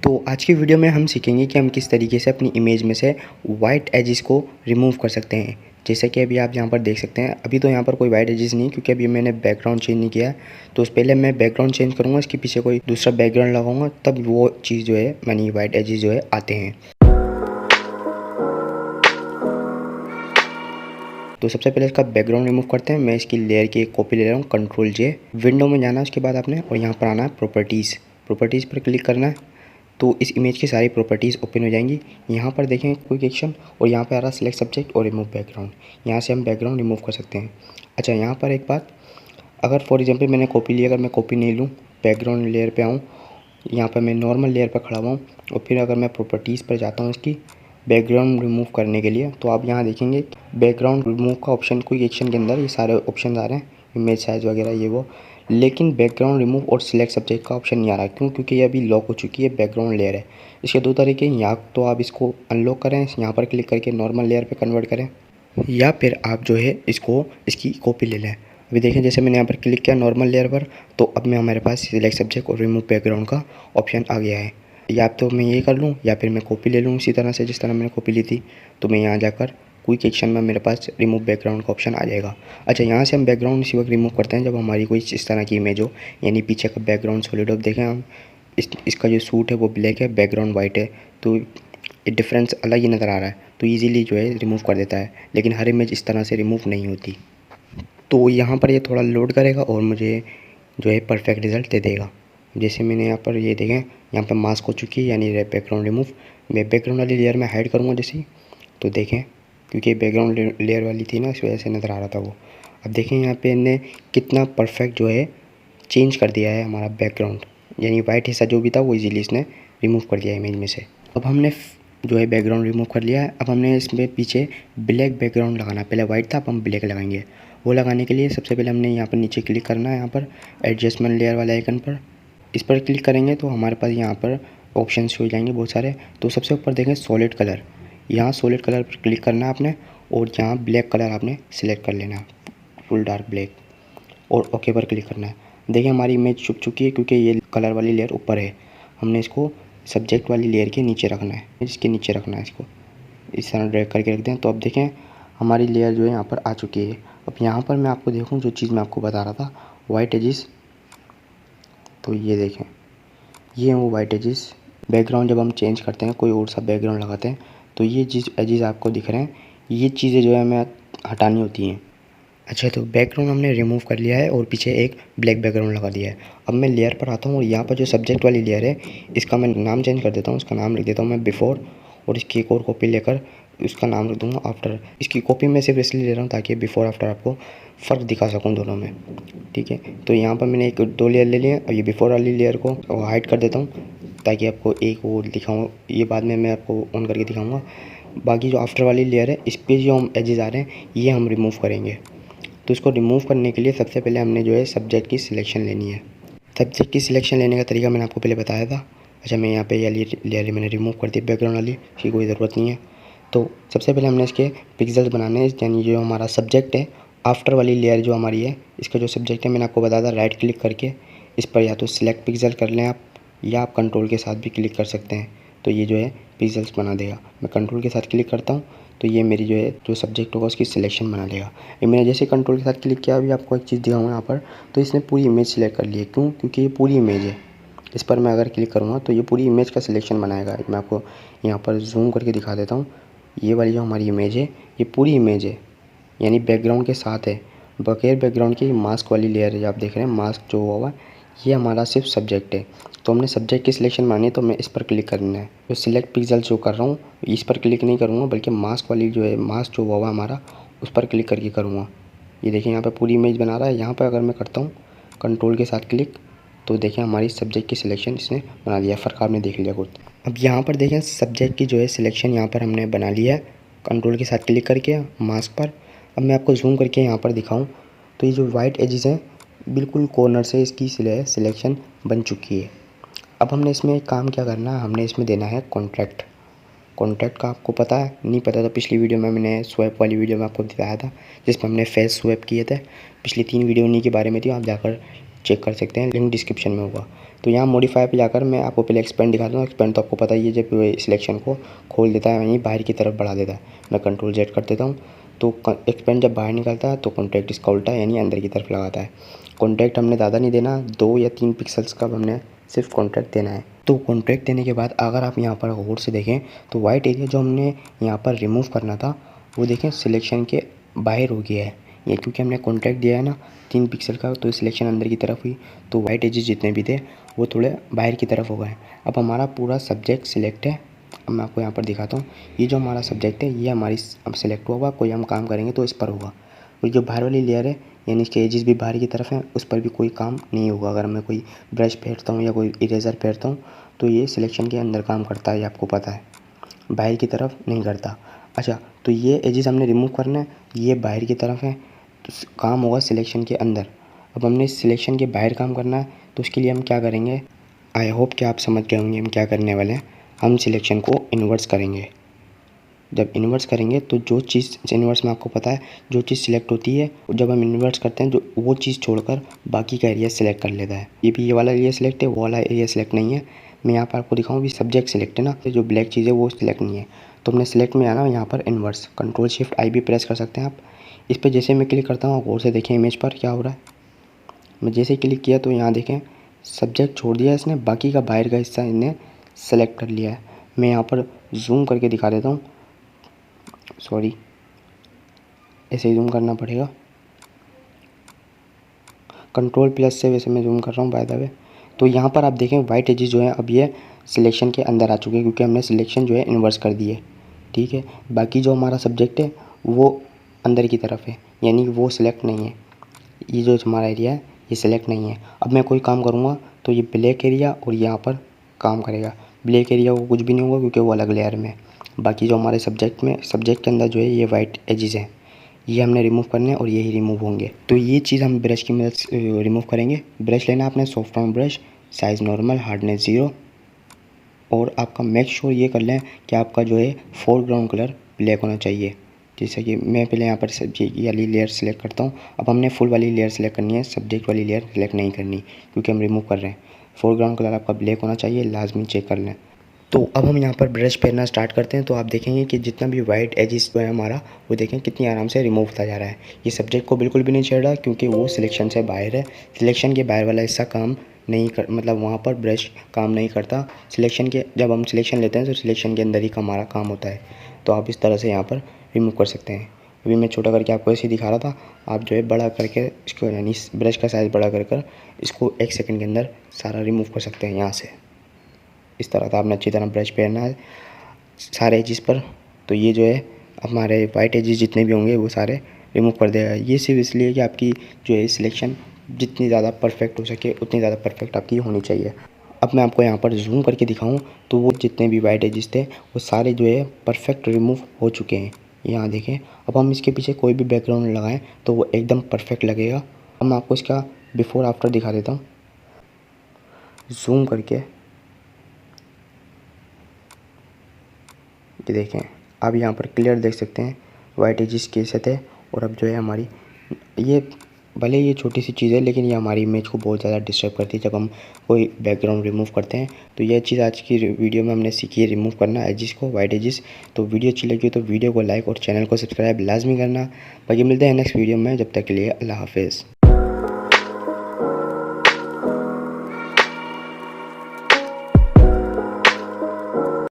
तो आज की वीडियो में हम सीखेंगे कि हम किस तरीके से अपनी इमेज में से वाइट एजेस को रिमूव कर सकते हैं। जैसे कि अभी आप यहाँ पर देख सकते हैं, अभी तो यहाँ पर कोई वाइट एजेस नहीं, क्योंकि अभी मैंने बैकग्राउंड चेंज नहीं किया है। तो उस पहले मैं बैकग्राउंड चेंज करूँगा, इसके पीछे कोई दूसरा बैकग्राउंड लगाऊंगा, तब वो चीज़ जो है यानी वाइट एजेस जो है आते हैं। तो सबसे पहले इसका बैकग्राउंड रिमूव करते हैं। मैं इसकी लेयर की एक कॉपी ले रहा हूँ, Ctrl+J। विंडो में जाना है उसके बाद आपने, और यहाँ पर आना है प्रॉपर्टीज़ पर क्लिक करना है। तो इस इमेज की सारी प्रॉपर्टीज़ ओपन हो जाएंगी। यहाँ पर देखें क्विक एक्शन, और यहाँ पे आ रहा है सिलेक्ट सब्जेक्ट और रिमूव बैकग्राउंड। यहाँ से हम बैकग्राउंड रिमूव कर सकते हैं। अच्छा, यहाँ पर एक बात, अगर फॉर एग्जांपल मैंने कॉपी ली, अगर मैं कॉपी नहीं लूँ, बैकग्राउंड लेयर पे आऊँ, यहाँ पर मैं नॉर्मल लेयर पर खड़ा हुआ हूँ, और फिर अगर मैं प्रॉपर्टीज़ पर जाता हूँ इसकी बैकग्राउंड रिमूव करने के लिए, तो आप यहाँ देखेंगे बैकग्राउंड रिमूव का ऑप्शन क्विक एक्शन के अंदर ये सारे ऑप्शन आ रहे हैं, इमेज साइज़ वगैरह ये वो। लेकिन बैकग्राउंड रिमूव और सिलेक्ट सब्जेक्ट का ऑप्शन नहीं आ रहा। क्यों? क्योंकि ये अभी लॉक हो चुकी है, बैकग्राउंड लेयर है। इसके दो तरीके हैं, या तो आप इसको अनलॉक करें, यहाँ पर क्लिक करके नॉर्मल लेयर पे कन्वर्ट करें, या फिर आप जो है इसकी कॉपी ले लें। अभी देखें, जैसे मैंने यहाँ पर क्लिक किया नॉर्मल लेयर पर, तो अब मैं हमारे पास सिलेक्ट सब्जेक्ट और रिमूव बैकग्राउंड का ऑप्शन आ गया है। या तो मैं ये कर लूँ, या फिर मैं कॉपी ले लूँ इसी तरह से जिस तरह मैंने कॉपी ली थी। तो मैं यहाँ जाकर क्विक एक्शन में मेरे पास रिमूव बैकग्राउंड का ऑप्शन आ जाएगा। अच्छा, यहाँ से हम बैकग्राउंड इसी वक्त रिमूव करते हैं जब हमारी कोई इस तरह की इमेज हो, यानी पीछे का बैकग्राउंड सॉलिड हो। देखें हम, इसका जो सूट है वो ब्लैक है, बैकग्राउंड वाइट है, तो ये डिफरेंस अलग ही नज़र आ रहा है, तो ईज़िली जो है रिमूव कर देता है। लेकिन हर इमेज इस तरह से रिमूव नहीं होती। तो यहाँ पर ये थोड़ा लोड करेगा और मुझे जो है परफेक्ट रिज़ल्ट दे देगा। जैसे मैंने यहाँ पर ये देखें, यहाँ पर मास्क हो चुकी है, यानी बैकग्राउंड रिमूव। मैं बैकग्राउंड वाली लेयर में हाइड करूँगा जैसे, तो देखें, क्योंकि बैकग्राउंड लेयर वाली थी ना, इस वजह से नज़र आ रहा था वो। अब देखें यहाँ पे इन्हें कितना परफेक्ट जो है चेंज कर दिया है हमारा बैकग्राउंड, यानी वाइट हिस्सा जो भी था वो इजीली इसने रिमूव कर दिया इमेज में से। अब हमने जो है बैकग्राउंड रिमूव कर लिया है। अब हमने इसमें पीछे ब्लैक बैकग्राउंड लगाना है। पहले वाइट था, अब हम ब्लैक लगाएंगे। वो लगाने के लिए सबसे पहले हमने यहाँ पर नीचे क्लिक करना है, यहाँ पर एडजस्टमेंट लेयर वाले आइकन पर। इस पर क्लिक करेंगे तो हमारे पास यहाँ पर ऑप्शन हो जाएंगे बहुत सारे। तो सबसे ऊपर देखें सॉलिड कलर, यहाँ सॉलिड कलर पर क्लिक करना है आपने, और यहाँ ब्लैक कलर आपने सिलेक्ट कर लेना है, फुल डार्क ब्लैक, और ओके पर क्लिक करना है। देखिए हमारी इमेज छुप चुकी है, क्योंकि ये कलर वाली लेयर ऊपर है। हमने इसको सब्जेक्ट वाली लेयर के नीचे रखना है, इसके नीचे रखना है, इसको इस तरह ड्रैग करके रख दें। तो अब देखें हमारी लेयर जो है यहाँ पर आ चुकी है। अब यहाँ पर मैं आपको देखूँ जो चीज़ मैं आपको बता रहा था, वाइट एजेस, तो ये देखें, ये हैं वो वाइट एजेस। बैकग्राउंड जब हम चेंज करते हैं, कोई और सा बैकग्राउंड लगाते हैं, तो ये जिस एजेस आपको दिख रहे हैं, ये चीज़ें जो है हमें हटानी होती हैं। अच्छा, तो बैकग्राउंड हमने रिमूव कर लिया है और पीछे एक ब्लैक बैकग्राउंड लगा दिया है। अब मैं लेयर पर आता हूँ, और यहाँ पर जो सब्जेक्ट वाली लेयर है, इसका मैं नाम चेंज कर देता हूँ। इसका नाम लिख देता हूँ मैं बिफोर, और इसकी एक और कॉपी लेकर इसका नाम रख दूँगा आफ्टर। इसकी कॉपी मैं सिर्फ इसलिए ले रहा हूँ ताकि बिफोर आफ्टर आपको फ़र्क दिखा सकूँ दोनों में, ठीक है। तो यहाँ पर मैंने दो लेयर ले लिए, और ये बिफोर वाली लेयर को हाइड कर देता हूँ ताकि आपको एक और दिखाऊँ, ये बाद में मैं आपको ऑन करके दिखाऊँगा। बाकी जो आफ्टर वाली लेयर है, इस पर जो हम एजेस आ रहे हैं, ये हम रिमूव करेंगे। तो इसको रिमूव करने के लिए सबसे पहले हमने जो है सब्जेक्ट की सिलेक्शन लेनी है। सब्जेक्ट की सिलेक्शन लेने का तरीका मैंने आपको पहले बताया था। अच्छा, मैं यहाँ पे ये लेयर मैंने रिमूव कर दी, बैकग्राउंड वाली, इसकी कोई ज़रूरत नहीं है। तो सबसे पहले हमने इसके पिक्सेल्स बनाने हैं, यानी जो हमारा सब्जेक्ट है, आफ्टर वाली लेयर जो हमारी है, इसका जो सब्जेक्ट है मैंने आपको बताया था, राइट क्लिक करके इस पर या तो सिलेक्ट पिक्सल कर लें आप, या आप कंट्रोल के साथ भी क्लिक कर सकते हैं। तो ये जो है पिक्सेल्स बना देगा। मैं कंट्रोल के साथ क्लिक करता हूँ, तो ये मेरी जो है जो सब्जेक्ट होगा उसकी सिलेक्शन बना देगा। ये मैंने जैसे कंट्रोल के साथ क्लिक किया, अभी आपको एक चीज़ दिखाऊंगा यहाँ पर, तो इसने पूरी इमेज सिलेक्ट कर ली है। क्यों? क्योंकि ये पूरी इमेज है। इस पर मैं अगर क्लिक करूँगा तो ये पूरी इमेज का सिलेक्शन बनाएगा। मैं आपको यहाँ पर जूम करके दिखा देता हूँ। ये वाली जो हमारी इमेज है, ये पूरी इमेज है, यानी बैकग्राउंड के साथ है। बगैर बैकग्राउंड की मास्क वाली लेयर है, आप देख रहे हैं मास्क जो हुआ है, ये हमारा सिर्फ सब्जेक्ट है। तो हमने सब्जेक्ट की सिलेक्शन मानी है, तो मैं इस पर क्लिक करना है। तो सिलेक्ट पिक्सल जो कर रहा हूँ, इस पर क्लिक नहीं करूँगा, बल्कि मास्क वाली जो है, मास्क जो हुआ हमारा, उस पर क्लिक करके करूँगा। ये देखिए यहाँ पर पूरी इमेज बना रहा है। यहाँ पर अगर मैं करता हूँ कंट्रोल के साथ क्लिक, तो देखिए हमारी सब्जेक्ट की सिलेक्शन इसने बना दिया। फ़र्क आपने देख लिया खुद। अब यहाँ पर देखें सब्जेक्ट की जो है सिलेक्शन यहाँ पर हमने बना लिया है, कंट्रोल के साथ क्लिक करके मास्क पर। अब मैं आपको जूम करके यहाँ पर दिखाऊँ, तो ये जो वाइट एजेस हैं, बिल्कुल कॉर्नर से इसकी सिलेक्शन बन चुकी है। अब हमने इसमें एक काम क्या करना है, हमने इसमें देना है कॉन्ट्रैक्ट। कॉन्ट्रैक्ट का आपको पता है? नहीं पता तो पिछली वीडियो में मैंने स्वैप वाली वीडियो में आपको बताया था, जिसमें हमने फेस स्वैप किए थे। पिछली 3 वीडियो उन्हीं के बारे में थी, आप जाकर चेक कर सकते हैं, लिंक डिस्क्रिप्शन में होगा। तो यहाँ मॉडिफाई पे जाकर मैं आपको पहले एक्सपेंड दिखाता हूँ। एक्सपेंड तो आपको पता ही है, जब सिलेक्शन को खोल देता है वहीं बाहर की तरफ बढ़ा देता है। मैं कंट्रोल जेड कर देता हूँ, तो एक्सपेंड जब बाहर निकलता है तो कॉन्टैक्ट इसका उल्टा यानी अंदर की तरफ लगाता है। कॉन्टैक्ट हमने ज़्यादा नहीं देना, 2 या 3 पिक्सल्स का हमने सिर्फ कॉन्टैक्ट देना है। तो कॉन्टैक्ट देने के बाद अगर आप यहाँ पर गौर से देखें तो वाइट एरिया जो हमने यहाँ पर रिमूव करना था वो देखें सिलेक्शन के बाहर हो गया है। ये क्योंकि हमने कॉन्टैक्ट दिया है ना 3 पिक्सल का, तो सिलेक्शन अंदर की तरफ हुई, तो वाइट एजेस जितने भी थे वो थोड़े बाहर की तरफ हो गए। अब हमारा पूरा सब्जेक्ट सिलेक्ट है। अब मैं आपको यहाँ पर दिखाता हूँ, ये जो हमारा सब्जेक्ट है ये हमारी अब सिलेक्ट होगा। कोई हम काम करेंगे तो इस पर होगा, और जो बाहर वाली लेयर है यानी इसके एजेस भी बाहर की तरफ हैं, उस पर भी कोई काम नहीं होगा। अगर मैं कोई ब्रश फेरता हूँ या कोई इरेज़र फेरता हूँ तो ये सिलेक्शन के अंदर काम करता है, ये आपको पता है, बाहर की तरफ नहीं करता। अच्छा, तो ये एजेस हमने रिमूव करना है, ये बाहर की तरफ है, तो काम होगा सिलेक्शन के अंदर। अब हमने सिलेक्शन के बाहर काम करना है, तो उसके लिए हम क्या करेंगे, आई होप कि आप समझ गए होंगे हम क्या करने वाले हैं। हम सिलेक्शन को इन्वर्स करेंगे। जब इन्वर्स करेंगे तो जो चीज़ इन्वर्स में आपको पता है जो चीज़ सिलेक्ट होती है, जब हम इन्वर्स करते हैं जो वो चीज़ छोड़कर बाकी का एरिया सिलेक्ट कर लेता है। ये भी ये वाला एरिया सिलेक्ट है, वो वाला एरिया सिलेक्ट नहीं है। मैं यहाँ पर आपको दिखाऊँ भी सब्जेक्ट सिलेक्ट है ना, जो ब्लैक चीज़ है वो सिलेक्ट नहीं है। तो हमने सिलेक्ट में आना यहाँ पर इन्वर्स, कंट्रोल शिफ्ट आई भी प्रेस कर सकते हैं आप। इस पर जैसे मैं क्लिक करता हूँ गौर से देखें इमेज पर क्या हो रहा है। मैं जैसे ही क्लिक किया तो यहाँ देखें सब्जेक्ट छोड़ दिया इसने, बाकी का बाहर का हिस्सा इन्हें सेलेक्ट कर लिया है। मैं यहाँ पर जूम करके दिखा देता हूँ, सॉरी ऐसे ही जूम करना पड़ेगा, कंट्रोल प्लस से वैसे मैं जूम कर रहा हूँ बाय द वे। तो यहाँ पर आप देखें वाइट एजेस जो है अब ये सिलेक्शन के अंदर आ चुके हैं, क्योंकि हमने सिलेक्शन जो है इन्वर्स कर दी है। ठीक है, बाकी जो हमारा सब्जेक्ट है वो अंदर की तरफ है, यानी वो सिलेक्ट नहीं है। ये जो हमारा एरिया है ये सिलेक्ट नहीं है। अब मैं कोई काम करूँगा तो ये ब्लैक एरिया और यहाँ पर काम करेगा। ब्लैक एरिया को कुछ भी नहीं होगा क्योंकि वो अलग लेयर में है। बाकी जो हमारे सब्जेक्ट के अंदर जो है ये वाइट एजेस हैं, ये हमने रिमूव करने हैं और यही रिमूव होंगे। तो ये चीज़ हम ब्रश की मदद से रिमूव करेंगे। ब्रश लेना आपने soft round brush, size normal, hardness 0, और आपका मेक श्योर ये कर लें कि आपका जो है फोरग्राउंड कलर ब्लैक होना चाहिए। जैसे कि मैं पहले यहाँ पर ये वाली लेयर सेलेक्ट करता हूँ। अब हमने फुल वाली लेयर सेलेक्ट करनी है, सब्जेक्ट वाली लेयर सेलेक्ट नहीं करनी क्योंकि हम रिमूव कर रहे हैं। फोरग्राउंड कलर आपका ब्लैक होना चाहिए, लाजमी चेक कर लें। तो अब हम यहाँ पर ब्रश फेरना स्टार्ट करते हैं, तो आप देखेंगे कि जितना भी वाइट एजेस जो है हमारा वो देखें कितनी आराम से रिमूव होता जा रहा है। ये सब्जेक्ट को बिल्कुल भी नहीं छेड़ रहा क्योंकि वो सिलेक्शन से बाहर है। सिलेक्शन के बाहर वाला हिस्सा काम नहीं कर, मतलब वहाँ पर ब्रश काम नहीं करता। सिलेक्शन के जब हम सिलेक्शन लेते हैं तो सिलेक्शन के अंदर ही हमारा काम होता है। तो आप इस तरह से यहाँ पर रिमूव कर सकते हैं। अभी मैं छोटा करके आपको ऐसे ही दिखा रहा था, आप जो है बड़ा करके इसको यानी ब्रश का साइज़ बड़ा कर इसको 1 सेकंड के अंदर सारा रिमूव कर सकते हैं यहाँ से। इस तरह का आपने अच्छी तरह ब्रश फेरना है सारे एजेस पर। तो ये जो है हमारे वाइट एजेस जितने भी होंगे वो सारे रिमूव कर देगा। ये सिर्फ इसलिए कि आपकी जो है सिलेक्शन जितनी ज़्यादा परफेक्ट हो सके उतनी ज़्यादा परफेक्ट आपकी होनी चाहिए। अब मैं आपको यहाँ पर जूम करके दिखाऊँ तो वो जितने भी वाइट एजेस थे वो सारे जो है परफेक्ट रिमूव हो चुके हैं। यहाँ देखें, अब हम इसके पीछे कोई भी बैकग्राउंड लगाएं तो वो एकदम परफेक्ट लगेगा। अब मैं आपको इसका बिफ़ोर आफ्टर दिखा देता हूँ जूम करके। ये देखें, आप यहाँ पर क्लियर देख सकते हैं वाइट एजेस कैसे थे। और अब जो है हमारी ये भले ये छोटी सी चीज़ है लेकिन ये हमारी इमेज को बहुत ज़्यादा डिस्टर्ब करती है जब हम कोई बैकग्राउंड रिमूव करते हैं। तो यह चीज़ आज की वीडियो में हमने सीखी है, रिमूव करना एजेस को, वाइट एजेस। तो वीडियो अच्छी लगी तो वीडियो को लाइक और चैनल को सब्सक्राइब लाजमी करना। बाकी मिलते हैं नेक्स्ट वीडियो में, जब तक के लिए अल्लाह हाफिज़।